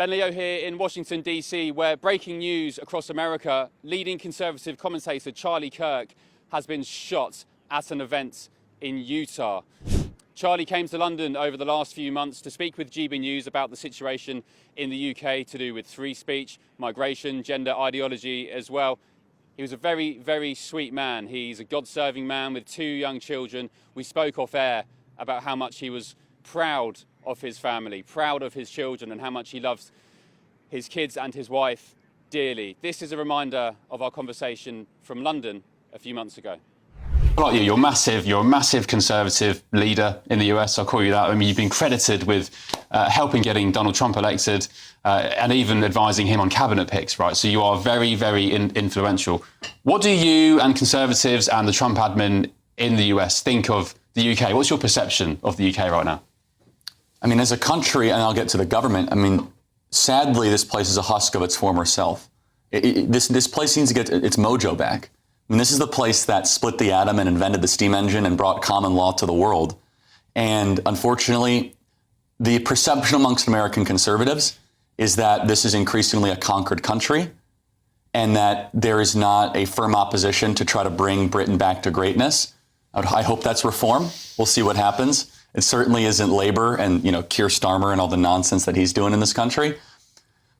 Ben Leo here in Washington, D.C., where breaking news across America, leading conservative commentator Charlie Kirk has been shot at an event in Utah. Charlie came to London over the last few months to speak with GB News about the situation in the UK to do with free speech, migration, gender ideology as well. He was a very, very sweet man. He's a God-serving man with 2 young children. We spoke off air about how much he was proud of his family, proud of his children, and how much he loves his kids and his wife dearly. This is a reminder of our conversation from London a few months ago. Like you're a massive conservative leader in the US. I'll call you that. I mean, you've been credited with helping getting Donald Trump elected and even advising him on cabinet picks, right? So you are very, very influential. What do you and conservatives and the Trump admin in the US think of the UK? What's your perception of the UK right now? I mean, as a country, and I'll get to the government, I mean, sadly, this place is a husk of its former self. This place needs to get its mojo back. I mean, this is the place that split the atom and invented the steam engine and brought common law to the world. And unfortunately, the perception amongst American conservatives is that this is increasingly a conquered country and that there is not a firm opposition to try to bring Britain back to greatness. I hope that's reform. We'll see what happens. It certainly isn't Labour and, Keir Starmer and all the nonsense that he's doing in this country.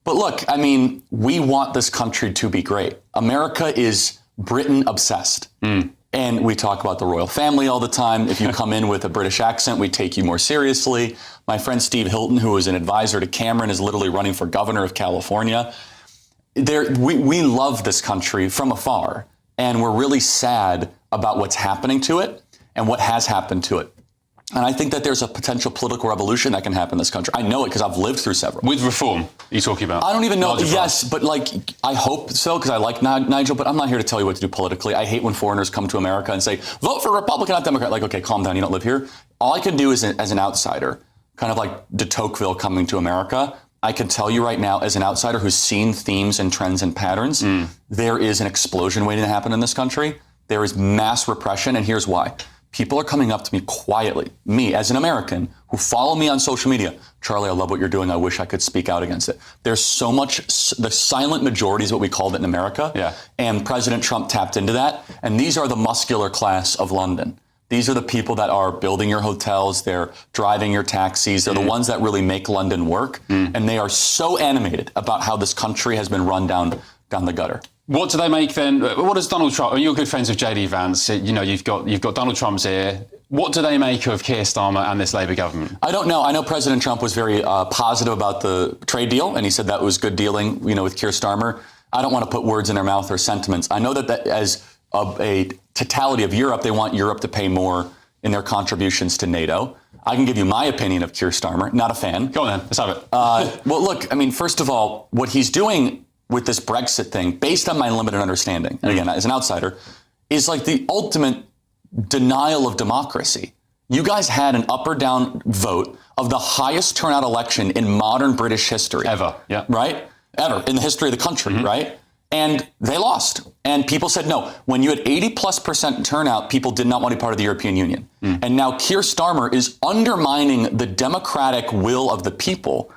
But look, I mean, we want this country to be great. America is Britain obsessed. And we talk about the royal family all the time. If you come in with a British accent, we take you more seriously. My friend Steve Hilton, who is an advisor to Cameron, is literally running for governor of California. We love this country from afar, and we're really sad about what's happening to it and what has happened to it. And I think that there's a potential political revolution that can happen in this country. I know it because I've lived through several. With reform, are you talking about? I don't even know. Yes, but I hope so because I like Nigel, but I'm not here to tell you what to do politically. I hate when foreigners come to America and say, vote for Republican, not Democrat. Like, okay, calm down. You don't live here. All I can do is, as an outsider, kind of like de Tocqueville coming to America, I can tell you right now, as an outsider who's seen themes and trends and patterns, there is an explosion waiting to happen in this country. There is mass repression, and here's why. People are coming up to me quietly, me as an American, who follow me on social media. Charlie, I love what you're doing. I wish I could speak out against it. There's so much, the silent majority is what we called it in America. Yeah. And President Trump tapped into that. And these are the muscular class of London. These are the people that are building your hotels. They're driving your taxis. They're the ones that really make London work. And they are so animated about how this country has been run down the gutter. What do they make then? What does Donald Trump? You're good friends with JD Vance. You've got Donald Trump's ear. What do they make of Keir Starmer and this Labour government? I don't know. I know President Trump was very positive about the trade deal, and he said that was good dealing, with Keir Starmer. I don't want to put words in their mouth or sentiments. I know that as a totality of Europe, they want Europe to pay more in their contributions to NATO. I can give you my opinion of Keir Starmer. Not a fan. Go on then. Let's have it. Well, look, I mean, first of all, what he's doing with this Brexit thing, based on my limited understanding, and again, as an outsider, is like the ultimate denial of democracy. You guys had an up or down vote of the highest turnout election in modern British history. Ever, yeah. Right? Ever, in the history of the country, right? And they lost. And people said no. When you had 80+% turnout, people did not want to be part of the European Union. And now Keir Starmer is undermining the democratic will of the people.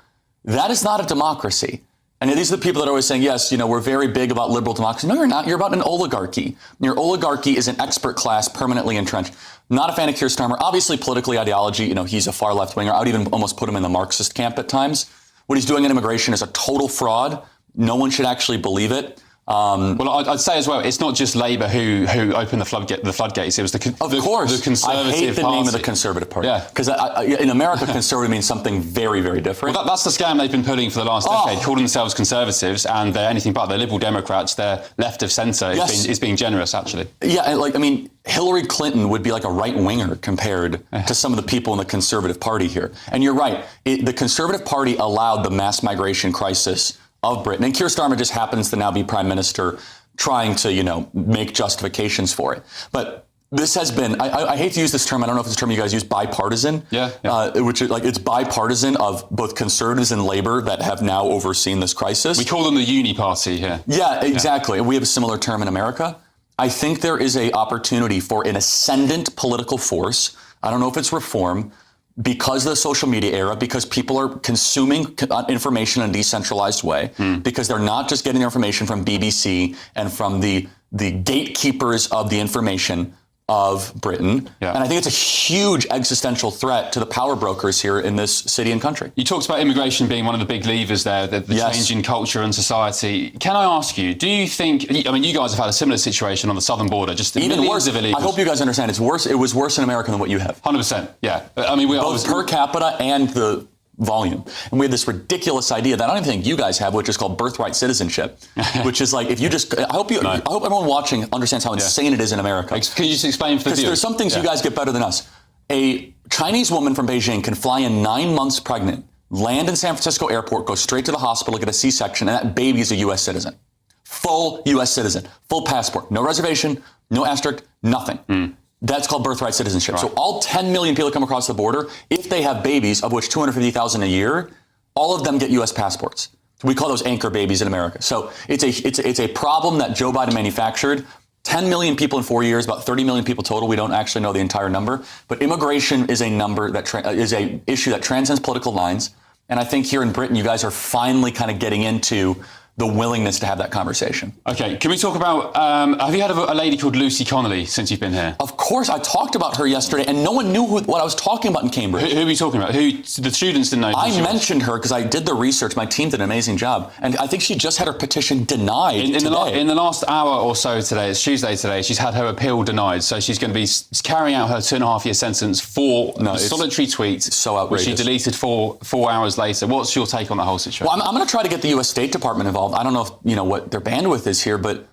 That is not a democracy. And these are the people that are always saying, yes, we're very big about liberal democracy. No, you're not. You're about an oligarchy. Your oligarchy is an expert class permanently entrenched. Not a fan of Keir Starmer. Obviously, politically, ideology, he's a far left-winger. I would even almost put him in the Marxist camp at times. What he's doing in immigration is a total fraud. No one should actually believe it. Well, I'd say as well, it's not just Labour who opened the floodgates. It was the Conservative Party. I hate the name of the Conservative Party. Yeah. Because in America, conservative means something very, very different. Well, that's the scam they've been pulling for the last decade, calling themselves conservatives, and they're anything but. They're Liberal Democrats. They're left of centre. Is being generous, actually. Yeah, Hillary Clinton would be like a right-winger compared to some of the people in the Conservative Party here. And you're right. The Conservative Party allowed the mass migration crisis of Britain. And Keir Starmer just happens to now be prime minister trying to, make justifications for it. But this has been, I hate to use this term, I don't know if it's a term you guys use, bipartisan. Yeah. Which is it's bipartisan of both conservatives and Labour that have now overseen this crisis. We call them the uni party here. Yeah, exactly. We have a similar term in America. I think there is an opportunity for an ascendant political force. I don't know if it's reform, because of the social media era, because people are consuming information in a decentralized way, because they're not just getting their information from BBC and from the gatekeepers of the information of Britain. Yeah. And I think it's a huge existential threat to the power brokers here in this city and country. You talked about immigration being one of the big levers there, the Yes. change in culture and society. Can I ask you, do you think, I mean, you guys have had a similar situation on the southern border, just Even millions worse, of illegals. I hope you guys understand, it's worse. It was worse in America than what you have. 100%, yeah. I mean, Both per capita and the volume. And we have this ridiculous idea that I don't even think you guys have, which is called birthright citizenship, which is like, if you just, I hope everyone watching understands how insane it is in America. Can you just explain for the Because viewers? there's some things you guys get better than us. A Chinese woman from Beijing can fly in 9 months pregnant, land in San Francisco airport, go straight to the hospital, get a C-section, and that baby is a U.S. citizen. Full U.S. citizen, full passport, no reservation, no asterisk, nothing. That's called birthright citizenship. So all 10 million people come across the border, if they have babies, of which 250,000 a year, all of them get U.S. passports. We call those anchor babies in America. So it's a problem that Joe Biden manufactured. 10 million people in 4 years, about 30 million people total. We don't actually know the entire number. But immigration is a number that is a issue that transcends political lines. And I think here in Britain, you guys are finally kind of getting into the willingness to have that conversation. Okay, can we talk about, have you heard of a lady called Lucy Connolly since you've been here? Of course, I talked about her yesterday, and no one knew what I was talking about in Cambridge. Who are we talking about? The students didn't know. I mentioned her because I did the research. My team did an amazing job. And I think she just had her petition denied in today. in the last hour or so today, it's Tuesday today, she's had her appeal denied. So she's going to be carrying out her 2.5-year sentence for a solitary tweet. So outrageous. Which she deleted four hours later. What's your take on the whole situation? Well, I'm going to try to get the U.S. State Department involved. I don't know if, what their bandwidth is here, but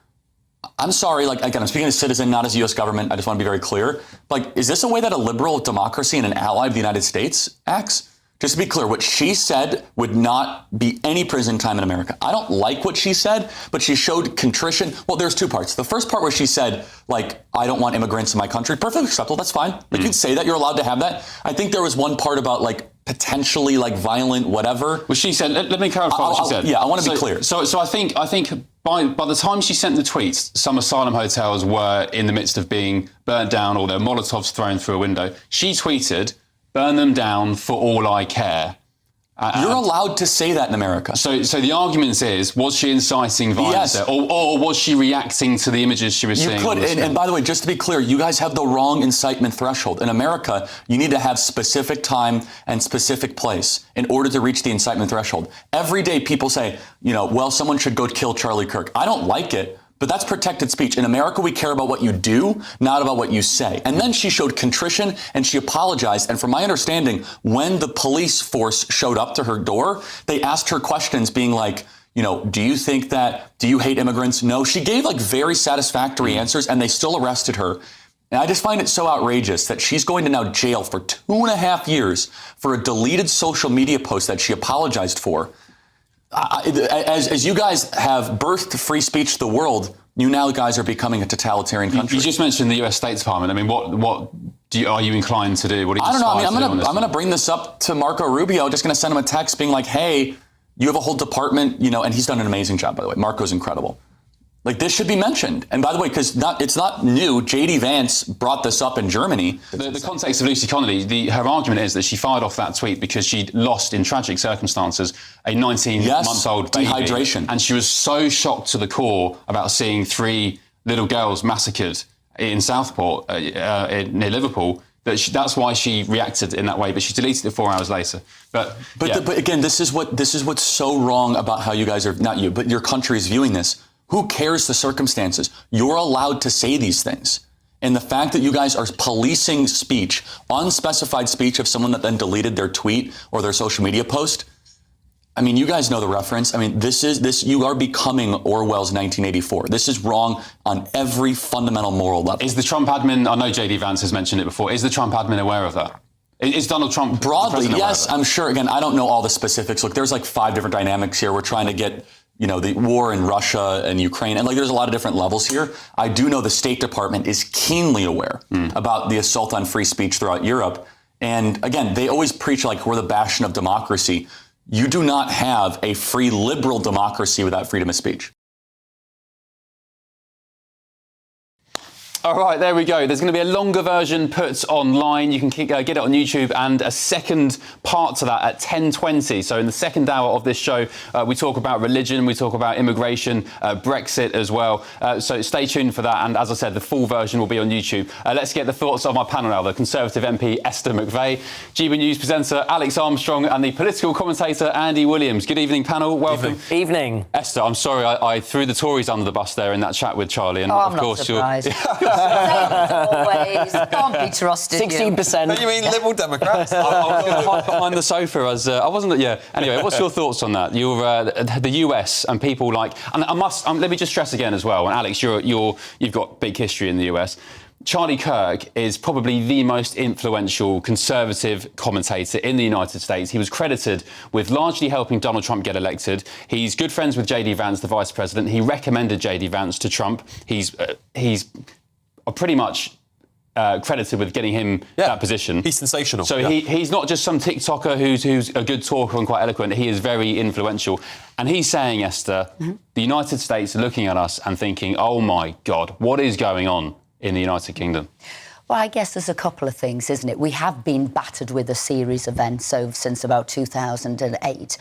I'm sorry, like, again, I'm speaking as a citizen, not as a U.S. government. I just want to be very clear. Like, is this a way that a liberal democracy and an ally of the United States acts? Just to be clear, what she said would not be any prison time in America. I don't like what she said, but she showed contrition. Well, there's two parts. The first part where she said, like, I don't want immigrants in my country. Perfectly acceptable. That's fine. Like, you'd say that. You're allowed to have that. I think there was one part about, like, potentially, like, violent whatever. Well, she said, let me clarify what she said. Yeah, I want to be clear. So I think by the time she sent the tweets, some asylum hotels were in the midst of being burnt down or their Molotovs thrown through a window. She tweeted, burn them down for all I care. You're allowed to say that in America. So the argument is, was she inciting violence there? Or was she reacting to the images she was seeing? You could, and by the way, just to be clear, you guys have the wrong incitement threshold. In America, you need to have specific time and specific place in order to reach the incitement threshold. Every day people say, well, someone should go kill Charlie Kirk. I don't like it. But that's protected speech. In America, we care about what you do, not about what you say. And then she showed contrition and she apologized. And from my understanding, when the police force showed up to her door, they asked her questions being like, do you hate immigrants? No. She gave like very satisfactory answers and they still arrested her. And I just find it so outrageous that she's going to now jail for 2.5 years for a deleted social media post that she apologized for. As you guys have birthed free speech to the world, you now guys are becoming a totalitarian country. You just mentioned the U.S. State Department. I mean, what are you inclined to do? What do you I don't know. I mean, I'm going to bring this up to Marco Rubio. Just going to send him a text being like, hey, you have a whole department, and he's done an amazing job, by the way. Marco's incredible. Like, this should be mentioned. And by the way, because it's not new, J.D. Vance brought this up in Germany. The context of Lucy Connolly, her argument is that she fired off that tweet because she'd lost, in tragic circumstances, a 19-month-old baby. Dehydration. And she was so shocked to the core about seeing 3 little girls massacred in Southport, near Liverpool, that's why she reacted in that way. But she deleted it 4 hours later. But again, this is what's so wrong about how you guys are, not you, but your country is viewing this. Who cares the circumstances? You're allowed to say these things. And the fact that you guys are policing speech, unspecified speech of someone that then deleted their tweet or their social media post, I mean, you guys know the reference. I mean, you are becoming Orwell's 1984. This is wrong on every fundamental moral level. Is the Trump admin, I know J.D. Vance has mentioned it before, is the Trump admin aware of that? Is Donald Trump broadly? Yes, I'm sure. Again, I don't know all the specifics. Look, there's like 5 different dynamics here. We're trying to get the war in Russia and Ukraine. And there's a lot of different levels here. I do know the State Department is keenly aware about the assault on free speech throughout Europe. And again, they always preach like we're the bastion of democracy. You do not have a free liberal democracy without freedom of speech. All right, there we go. There's going to be a longer version put online. You can get it on YouTube, and a second part to that at 10:20. So in the second hour of this show, we talk about religion, we talk about immigration, Brexit as well. So stay tuned for that. And as I said, the full version will be on YouTube. Let's get the thoughts of my panel now. The Conservative MP Esther McVey, GB News presenter Alex Armstrong, and the political commentator Andy Williams. Good evening, panel. Welcome. Evening. Esther, I'm sorry I threw the Tories under the bus there in that chat with Charlie. And I'm not surprised. Always. Can't be trusted. 16%. You mean Liberal Democrats? I was going to hide behind the sofa as I wasn't. Yeah. Anyway, what's your thoughts on that? You're the US and people like, and I must let me just stress again as well. And Alex, you've got big history in the US. Charlie Kirk is probably the most influential Conservative commentator in the United States. He was credited with largely helping Donald Trump get elected. He's good friends with J.D. Vance, the Vice President. He recommended J.D. Vance to Trump. He's pretty much credited with getting him that position. He's sensational. So he's not just some TikToker who's a good talker and quite eloquent. He is very influential. And he's saying, Esther, the United States are looking at us and thinking, oh, my God, what is going on in the United Kingdom? Well, I guess there's a couple of things, isn't it? We have been battered with a series of events since about 2008.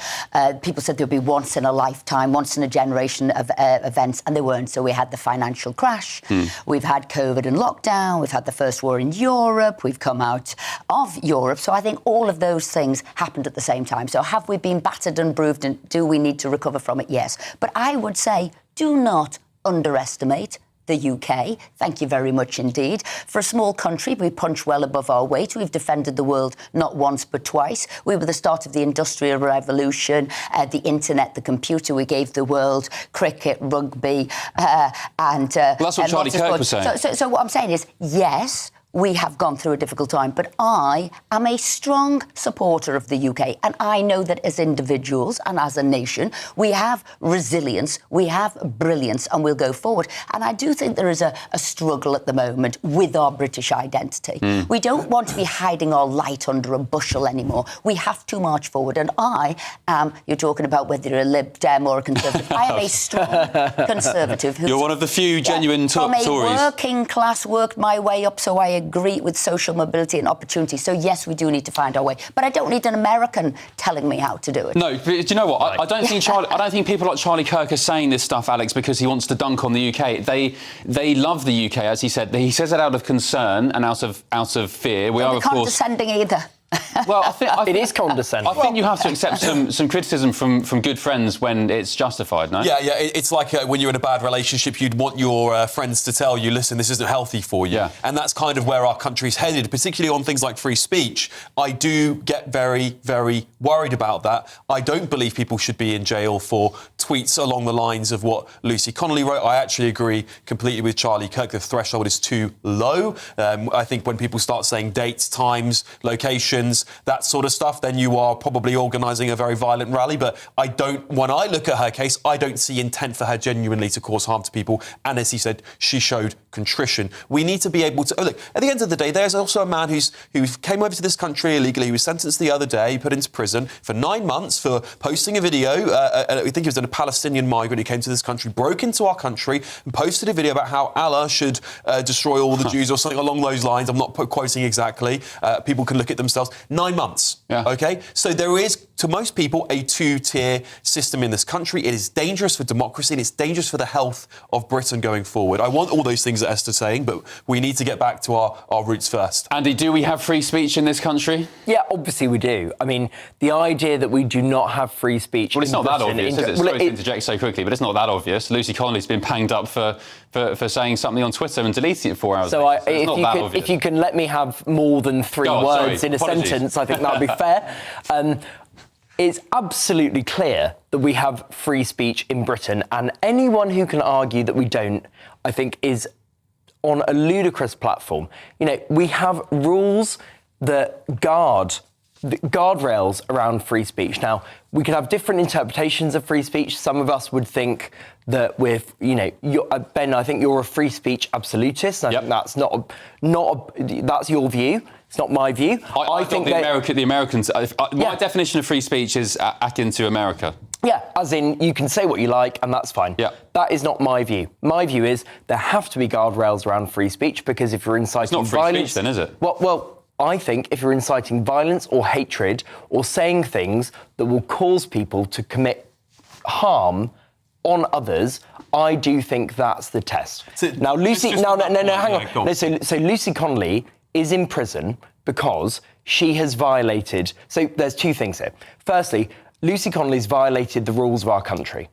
People said there'd be once in a lifetime, once in a generation of events, and they weren't. So we had the financial crash, we've had COVID and lockdown, we've had the first war in Europe, we've come out of Europe. So I think all of those things happened at the same time. So have we been battered and bruised, and do we need to recover from it? Yes. But I would say do not underestimate the UK. Thank you very much indeed. For a small country, we punch well above our weight. We've defended the world not once but twice. We were the start of the Industrial Revolution, the internet, the computer. We gave the world cricket, rugby, and well, that's what Charlie Kirk was saying. So what I'm saying is, yes, we have gone through a difficult time, but I am a strong supporter of the UK, and I know that as individuals and as a nation, we have resilience, we have brilliance, and we'll go forward. And I do think there is a struggle at the moment with our British identity. We don't want to be hiding our light under a bushel anymore. We have to march forward, and I am, you're talking about whether you're a Lib Dem or a Conservative, I am a strong Conservative. You're one of the few genuine Tories. From a working class, worked my way up, so I agree with social mobility and opportunity. So, yes, we do need to find our way. But I don't need an American telling me how to do it. No, but do you know what? I don't think people like Charlie Kirk are saying this stuff, Alex, because he wants to dunk on the UK. They love the UK, as he said. He says it out of concern and out of fear. We are, of course, condescending either. Well, I think it is condescending. I think you have to accept some criticism from good friends when it's justified, no? Yeah. It's like when you're in a bad relationship, you'd want your friends to tell you, listen, this isn't healthy for you. Yeah. And that's kind of where our country's headed, particularly on things like free speech. I do get very, very worried about that. I don't believe people should be in jail for tweets along the lines of what Lucy Connolly wrote. I actually agree completely with Charlie Kirk. The threshold is too low. I think when people start saying dates, times, locations, that sort of stuff, then you are probably organising a very violent rally. But when I look at her case, I don't see intent for her genuinely to cause harm to people. And as he said, she showed contrition. We need to be able to... look, at the end of the day, there's also a man who came over to this country illegally. He was sentenced the other day, put into prison for 9 months for posting a video. I think he was a Palestinian migrant who came to this country, broke into our country and posted a video about how Allah should destroy all the Jews or something along those lines. I'm not quoting exactly. People can look at themselves. 9 months. Yeah. OK? So there is, to most people, a two-tier system in this country. It is dangerous for democracy and it's dangerous for the health of Britain going forward. I want all those things that Esther's saying, but we need to get back to our roots first. Andy, do we have free speech in this country? Yeah, obviously we do. I mean, the idea that we do not have free speech... Well, it's not that obvious, is it? Well, Sorry to interject so quickly, but it's not that obvious. Lucy Connolly's been panged up for saying something on Twitter and deleting it 4 hours so later. if you can let me have more than three words in a sentence, I think that would be fair. It's absolutely clear that we have free speech in Britain, and anyone who can argue that we don't, I think, is on a ludicrous platform. You know, we have rules that guard the guardrails around free speech. Now, we could have different interpretations of free speech. Some of us would think that Ben, I think you're a free speech absolutist. I think that's that's your view. It's not my view. I think the Americans. My definition of free speech is akin to America. Yeah, as in you can say what you like and that's fine. Yeah. That is not my view. My view is there have to be guardrails around free speech, because if you're inciting it's not free violence, speech then, is it? Well, I think if you're inciting violence or hatred or saying things that will cause people to commit harm on others, I do think that's the test. Now, Lucy, hang on. No, so Lucy Connolly is in prison because she has violated. So there's two things here. Firstly, Lucy Connolly's violated the rules of our country,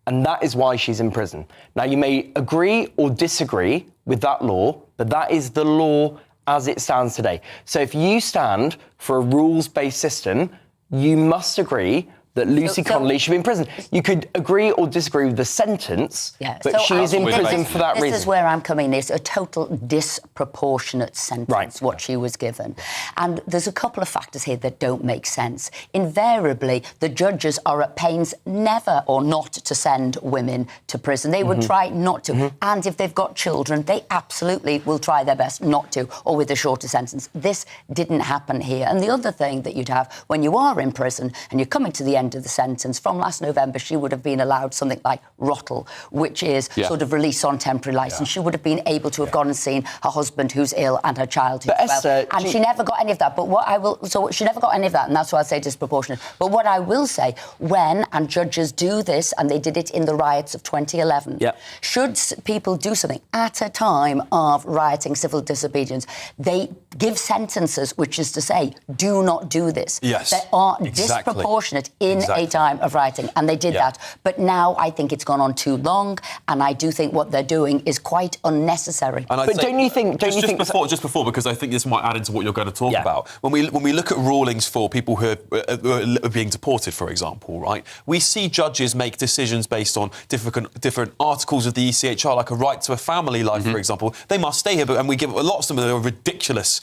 and that is why she's in prison. Now, you may agree or disagree with that law, but that is the law as it stands today. So if you stand for a rules-based system, you must agree that Lucy Connolly should be in prison. You could agree or disagree with the sentence, but she is in prison for that reason. This is where I'm coming. It's a total disproportionate sentence, what she was given. And there's a couple of factors here that don't make sense. Invariably, the judges are at pains never or not to send women to prison. They would try not to. And if they've got children, they absolutely will try their best not to, or with a shorter sentence. This didn't happen here. And the other thing that you'd have when you are in prison and you're coming to the end of the sentence, from last November, she would have been allowed something like rottle, which is sort of release on temporary licence. She would have been able to have gone and seen her husband who's ill and her child who's well. And she never got any of that. But she never got any of that, and that's why I say disproportionate. But what I will say, and judges do this, and they did it in the riots of 2011, should people do something at a time of rioting, civil disobedience, they give sentences, which is to say, do not do this. Yes, they are disproportionate in a time of rioting, and they did that. But now I think it's gone on too long, and I do think what they're doing is quite unnecessary. But don't you think... Just before, because I think this might add into what you're going to talk about. When we look at rulings for people who are being deported, for example, right, we see judges make decisions based on different articles of the ECHR, like a right to a family life, for example. They must stay here, and we give lots of them that are ridiculous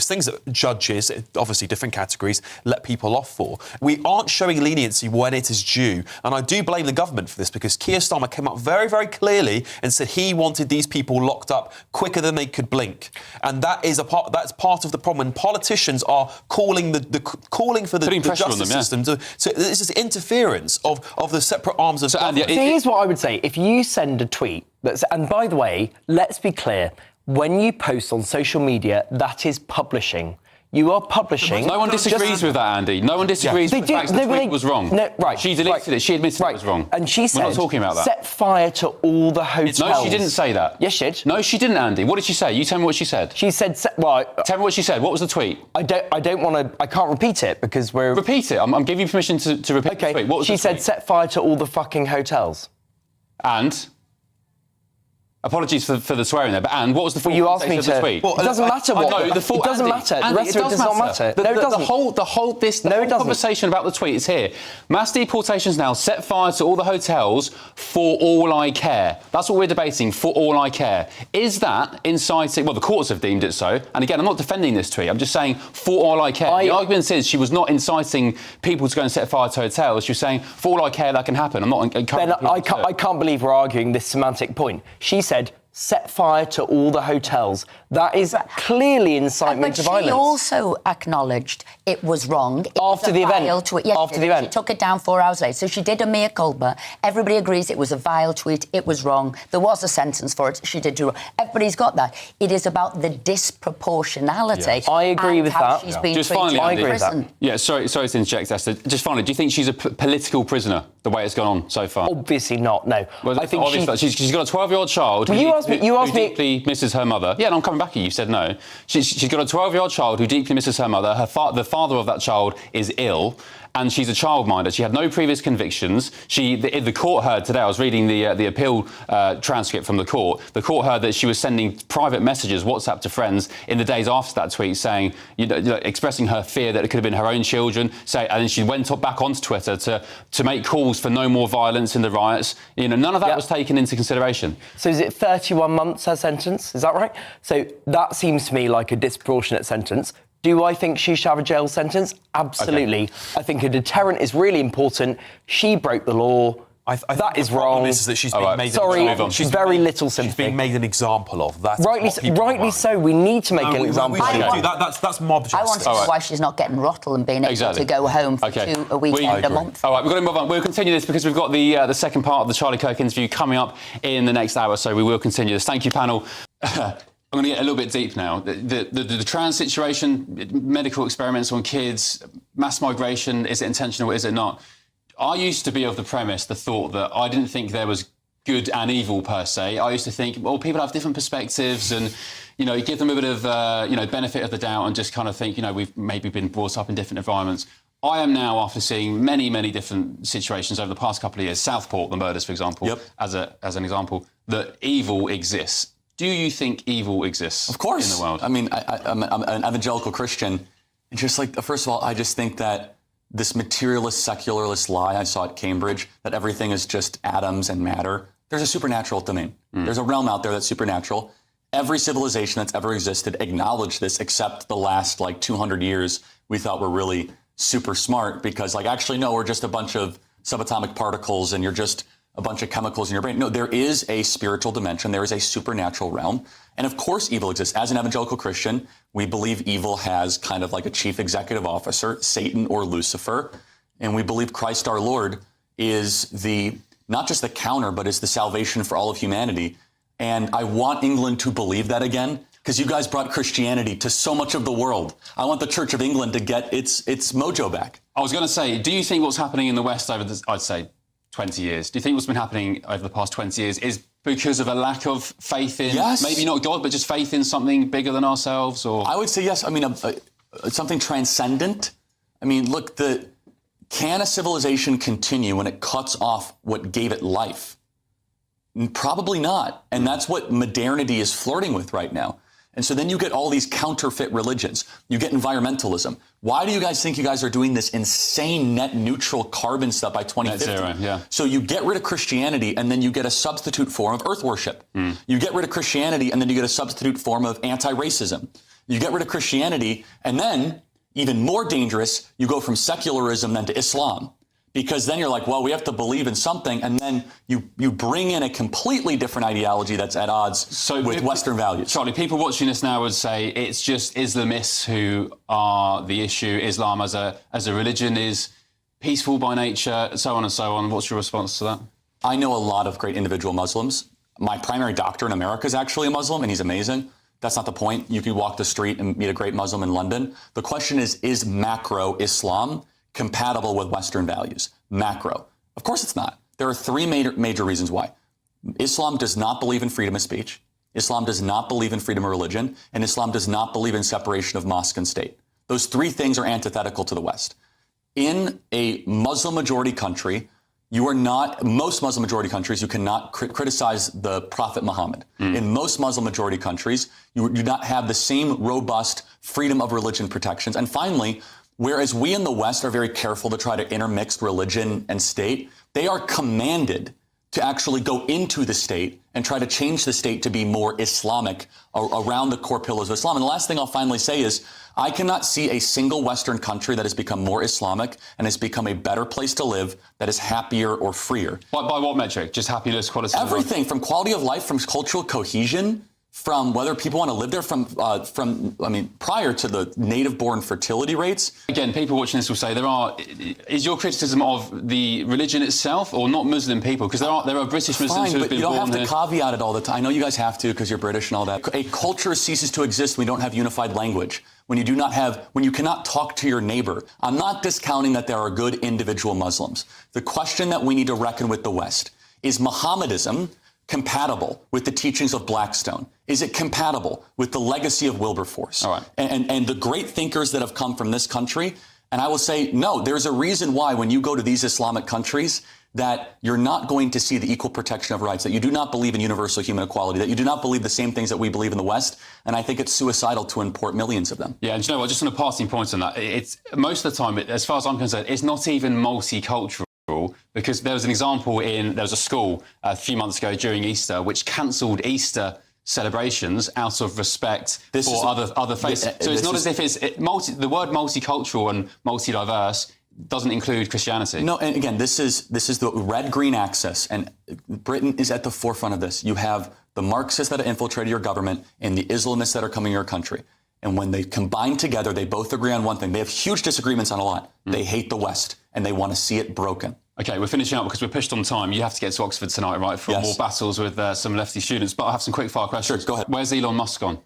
things that judges, obviously different categories, let people off for. We aren't showing leniency when it is due, and I do blame the government for this, because Keir Starmer came up very, very clearly and said he wanted these people locked up quicker than they could blink, and that's part of the problem when politicians are calling for the justice system to. So this is interference of the separate arms of government. Here's what I would say: if you send a tweet and by the way, let's be clear, when you post on social media, that is publishing. You are publishing. No one disagrees with that, Andy. No one disagrees with the fact that the tweet was wrong. No, right. She deleted it. She admitted it was wrong. And she said, we're not talking about that. Set fire to all the hotels. No, she didn't say that. Yes, she did. No, she didn't, Andy. What did she say? You tell me what she said. She said, tell me what she said. What was the tweet? I don't want to. I can't repeat it because we're. Repeat it. I'm giving you permission to repeat the tweet. What was she the tweet? said, set fire to all the fucking hotels. And. Apologies for the swearing there, but what was the full context of the tweet? Well, it doesn't matter what... No, it doesn't matter. The rest of it does not matter. No, it doesn't. The whole conversation about the tweet is here. Mass deportations now, set fire to all the hotels for all I care. That's what we're debating, for all I care. Is that inciting... Well, the courts have deemed it so. And again, I'm not defending this tweet. I'm just saying, for all I care. The argument is she was not inciting people to go and set fire to hotels. She was saying, for all I care, that can happen. I'm not encouraging Ben, I can't believe we're arguing this semantic point. She said, set fire to all the hotels. That is clearly incitement to violence. But she also acknowledged it was wrong. After the event. After the event. She took it down 4 hours later. So she did a mea culpa. Everybody agrees it was a vile tweet. It was wrong. There was a sentence for it. She did do wrong. Everybody's got that. It is about the disproportionality. Yes. I agree with that. She's been just finally, I agree with that. Yeah, sorry to interject, Esther. Just finally, do you think she's a political prisoner, the way it's gone on so far? Obviously not, no. Well, I think she's got a 12-year-old child who deeply misses her mother. Yeah, and I'm coming back at you. You said no. She's got a 12-year-old child who deeply misses her mother. The father of that child is ill, and she's a childminder. She had no previous convictions. The court heard today, I was reading the appeal transcript from the court. The court heard that she was sending private messages, WhatsApp, to friends in the days after that tweet, saying, expressing her fear that it could have been her own children. And then she went back onto Twitter to make calls for no more violence in the riots. None of that was taken into consideration. So is it 31 months her sentence? Is that right? So that seems to me like a disproportionate sentence. Do I think she should have a jail sentence? Absolutely. Okay. I think a deterrent is really important. She broke the law. I that is wrong. Is that she's being made she's very little sympathy. She's being made an example of. That's rightly so. We need to make an example. That's mob justice. I want to know why she's not getting rattled and being able to go home for a week and a month. All right, we've got to move on. We'll continue this because we've got the second part of the Charlie Kirk interview coming up in the next hour, so we will continue this. Thank you, panel. I'm going to get a little bit deep now. The trans situation, medical experiments on kids, mass migration, is it intentional, is it not? I used to be of the premise, the thought that I didn't think there was good and evil per se. I used to think, well, people have different perspectives and, you know, give them a bit of, benefit of the doubt and just kind of think, you know, we've maybe been brought up in different environments. I am now, after seeing many, many different situations over the past couple of years, Southport, the murders, for example, as an example, that evil exists. Do you think evil exists of course. in the world? I mean, I'm an evangelical Christian. And just like, first of all, I just think that this materialist, secularist lie I saw at Cambridge, that everything is just atoms and matter. There's a supernatural domain. There's a realm out there that's supernatural. Every civilization that's ever existed acknowledged this, except the last 200 years we thought were really super smart because actually, no, we're just a bunch of subatomic particles and you're just a bunch of chemicals in your brain. No, there is a spiritual dimension. There is a supernatural realm. And of course, evil exists. As an evangelical Christian, we believe evil has kind of a chief executive officer, Satan or Lucifer. And we believe Christ our Lord is not just the counter, but is the salvation for all of humanity. And I want England to believe that again, because you guys brought Christianity to so much of the world. I want the Church of England to get its mojo back. I was going to say, do you think what's happening in the West over I'd say, 20 years. Do you think what's been happening over the past 20 years is because of a lack of faith in, maybe not God, but just faith in something bigger than ourselves? Or I would say yes. I mean, something transcendent. I mean, look, can a civilization continue when it cuts off what gave it life? Probably not. And that's what modernity is flirting with right now. And so then you get all these counterfeit religions. You get environmentalism. Why do you guys think you guys are doing this insane net neutral carbon stuff by 2050? Net zero, yeah. So you get rid of Christianity and then you get a substitute form of earth worship. You get rid of Christianity and then you get a substitute form of anti-racism. You get rid of Christianity and then, even more dangerous, you go from secularism then to Islam. Because then you're like, well, we have to believe in something, and then you bring in a completely different ideology that's at odds with Western values. Charlie, people watching this now would say it's just Islamists who are the issue. Islam as a religion is peaceful by nature, so on and so on. What's your response to that? I know a lot of great individual Muslims. My primary doctor in America is actually a Muslim, and he's amazing. That's not the point. You could walk the street and meet a great Muslim in London. The question is macro Islam compatible with Western values? Macro. Of course it's not. There are three major reasons why. Islam does not believe in freedom of speech. Islam does not believe in freedom of religion. And Islam does not believe in separation of mosque and state. Those three things are antithetical to the West. In a Muslim majority country, most Muslim majority countries, you cannot criticize the Prophet Muhammad. In most Muslim majority countries, you do not have the same robust freedom of religion protections. And finally, whereas we in the West are very careful to try to intermix religion and state, they are commanded to actually go into the state and try to change the state to be more Islamic around the core pillars of Islam. And the last thing I'll finally say is I cannot see a single Western country that has become more Islamic and has become a better place to live that is happier or freer. By what metric? Just happiness, quality of life? Everything from quality of life, from cultural cohesion, from whether people want to live there, prior to the native-born fertility rates. Again, people watching this will say is your criticism of the religion itself or not Muslim people? Because there are British Muslims who have been born here. You don't have to caveat it all the time. I know you guys have to because you're British and all that. A culture ceases to exist when we don't have unified language. When you cannot talk to your neighbor. I'm not discounting that there are good individual Muslims. The question that we need to reckon with the West is Mohammedanism compatible with the teachings of Blackstone? Is it compatible with the legacy of Wilberforce? All right. And the great thinkers that have come from this country? And I will say, no, there's a reason why when you go to these Islamic countries that you're not going to see the equal protection of rights, that you do not believe in universal human equality, that you do not believe the same things that we believe in the West. And I think it's suicidal to import millions of them. Yeah, and you know what, just on a passing point on that, it's most of the time, as far as I'm concerned, it's not even multicultural. Because there was an example there was a school a few months ago during Easter which cancelled Easter celebrations out of respect This is- for other faiths. So it's not is- as if the word multicultural and multi-diverse doesn't include Christianity. No, and again, this is the red-green axis, and Britain is at the forefront of this. You have the Marxists that have infiltrated your government and the Islamists that are coming to your country. And when they combine together, they both agree on one thing. They have huge disagreements on a lot. They hate the West, and they want to see it broken. Okay, we're finishing up because we're pushed on time. You have to get to Oxford tonight, right, for Yes. more battles with some lefty students. But I have some quick-fire questions. Sure, go ahead. Where's Elon Musk gone?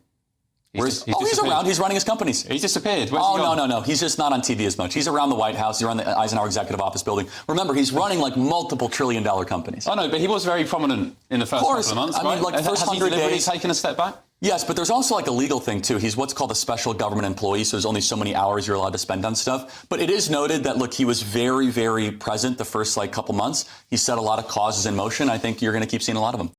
He's disappeared. around. He's running his companies. He's disappeared. Where's he Oh, gone? no. He's just not on TV as much. He's around the White House. He's around the Eisenhower Executive Office building. Remember, he's running like multiple trillion-dollar companies. I know, but he was very prominent in the first couple of months, I mean, right? like, first Has he 100 deliberately days- taken a step back? Yes, but there's also like a legal thing too. He's what's called a special government employee, so there's only so many hours you're allowed to spend on stuff. But it is noted that, look, he was very, very present the first couple months. He set a lot of causes in motion. I think you're going to keep seeing a lot of them.